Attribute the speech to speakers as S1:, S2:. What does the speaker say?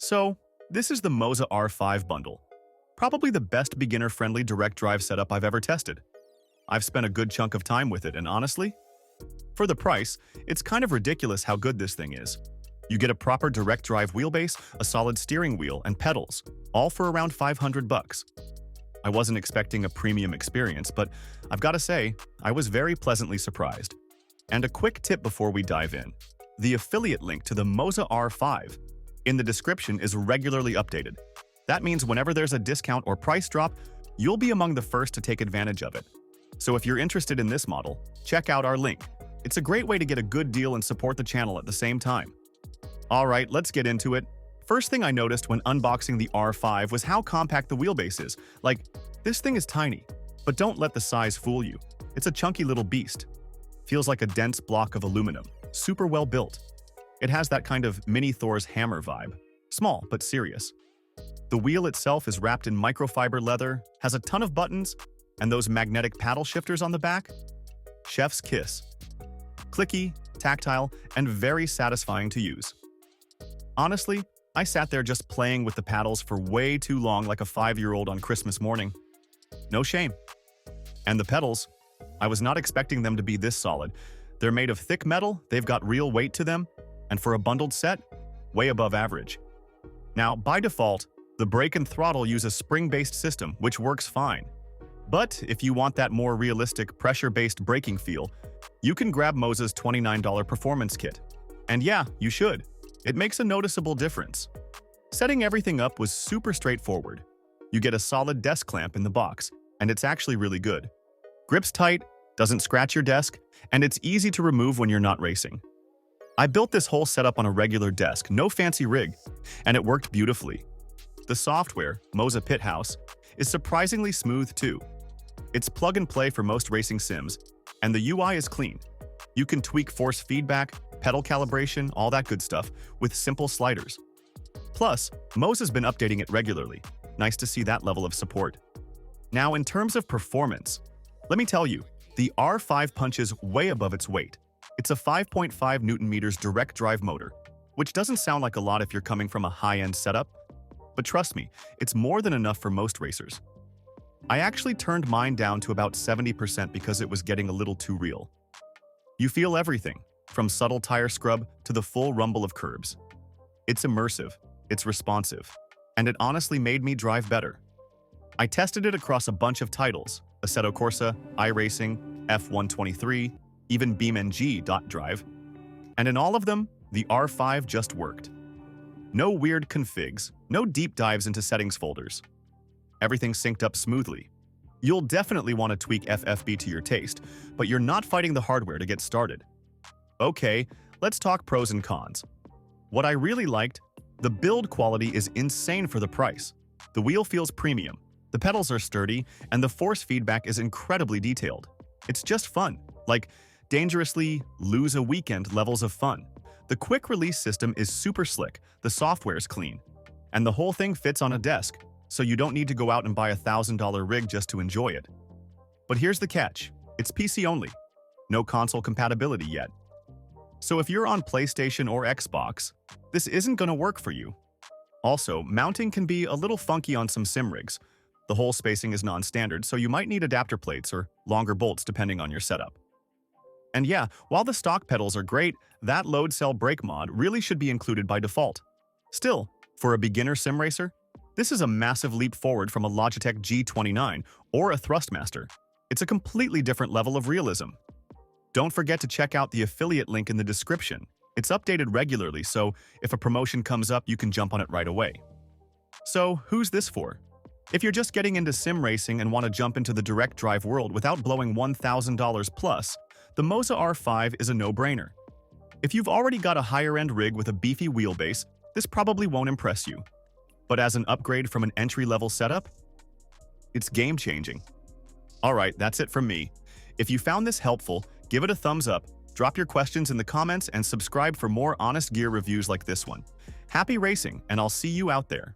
S1: So, this is the MOZA R5 bundle. Probably the best beginner-friendly direct drive setup I've ever tested. I've spent a good chunk of time with it, and honestly, for the price, it's kind of ridiculous how good this thing is. You get a proper direct drive wheelbase, a solid steering wheel, and pedals, all for around 500 bucks. I wasn't expecting a premium experience, but I've got to say, I was very pleasantly surprised. And a quick tip before we dive in. The affiliate link to the MOZA R5 in the description is regularly updated. That means whenever there's a discount or price drop, you'll be among the first to take advantage of it. So if you're interested in this model, check out our link. It's a great way to get a good deal and support the channel at the same time. Alright, let's get into it. First thing I noticed when unboxing the R5 was how compact the wheelbase is. Like, this thing is tiny, but don't let the size fool you. It's a chunky little beast. Feels like a dense block of aluminum, super well built. It has that kind of mini Thor's hammer vibe. Small, but serious. The wheel itself is wrapped in microfiber leather, has a ton of buttons, and those magnetic paddle shifters on the back? Chef's kiss. Clicky, tactile, and very satisfying to use. Honestly, I sat there just playing with the paddles for way too long like a 5-year-old on Christmas morning. No shame. And the pedals? I was not expecting them to be this solid. They're made of thick metal, they've got real weight to them, and for a bundled set, way above average. Now, by default, the brake and throttle use a spring-based system, which works fine. But if you want that more realistic pressure-based braking feel, you can grab MOZA's $29 performance kit. And yeah, you should. It makes a noticeable difference. Setting everything up was super straightforward. You get a solid desk clamp in the box, and it's actually really good. Grips tight, doesn't scratch your desk, and it's easy to remove when you're not racing. I built this whole setup on a regular desk, no fancy rig, and it worked beautifully. The software, MOZA Pit House, is surprisingly smooth too. It's plug and play for most racing sims, and the UI is clean. You can tweak force feedback, pedal calibration, all that good stuff, with simple sliders. Plus, MOZA's been updating it regularly. Nice to see that level of support. Now, in terms of performance, let me tell you, the R5 punches way above its weight. It's a 5.5 Newton-meters direct drive motor, which doesn't sound like a lot if you're coming from a high-end setup. But trust me, it's more than enough for most racers. I actually turned mine down to about 70% because it was getting a little too real. You feel everything, from subtle tire scrub to the full rumble of curbs. It's immersive, it's responsive, and it honestly made me drive better. I tested it across a bunch of titles, Assetto Corsa, iRacing, F123, even BeamNG.drive, and in all of them, the R5 just worked. No weird configs, no deep dives into settings folders. Everything synced up smoothly. You'll definitely want to tweak FFB to your taste, but you're not fighting the hardware to get started. Okay, let's talk pros and cons. What I really liked, the build quality is insane for the price. The wheel feels premium, the pedals are sturdy, and the force feedback is incredibly detailed. It's just fun, like dangerously lose a weekend levels of fun. The quick release system is super slick, the software's clean, and the whole thing fits on a desk, so you don't need to go out and buy a $1,000 rig just to enjoy it. But here's the catch, it's PC only. No console compatibility yet. So if you're on PlayStation or Xbox, this isn't gonna work for you. Also, mounting can be a little funky on some sim rigs. The hole spacing is non-standard, so you might need adapter plates or longer bolts depending on your setup. And yeah, while the stock pedals are great, that load cell brake mod really should be included by default. Still, for a beginner sim racer, this is a massive leap forward from a Logitech G29 or a Thrustmaster. It's a completely different level of realism. Don't forget to check out the affiliate link in the description. It's updated regularly, so if a promotion comes up, you can jump on it right away. So, who's this for? If you're just getting into sim racing and want to jump into the direct drive world without blowing $1,000 plus, the MOZA R5 is a no-brainer. If you've already got a higher-end rig with a beefy wheelbase, this probably won't impress you. But as an upgrade from an entry-level setup, it's game-changing. Alright, that's it from me. If you found this helpful, give it a thumbs up, drop your questions in the comments, and subscribe for more honest gear reviews like this one. Happy racing, and I'll see you out there.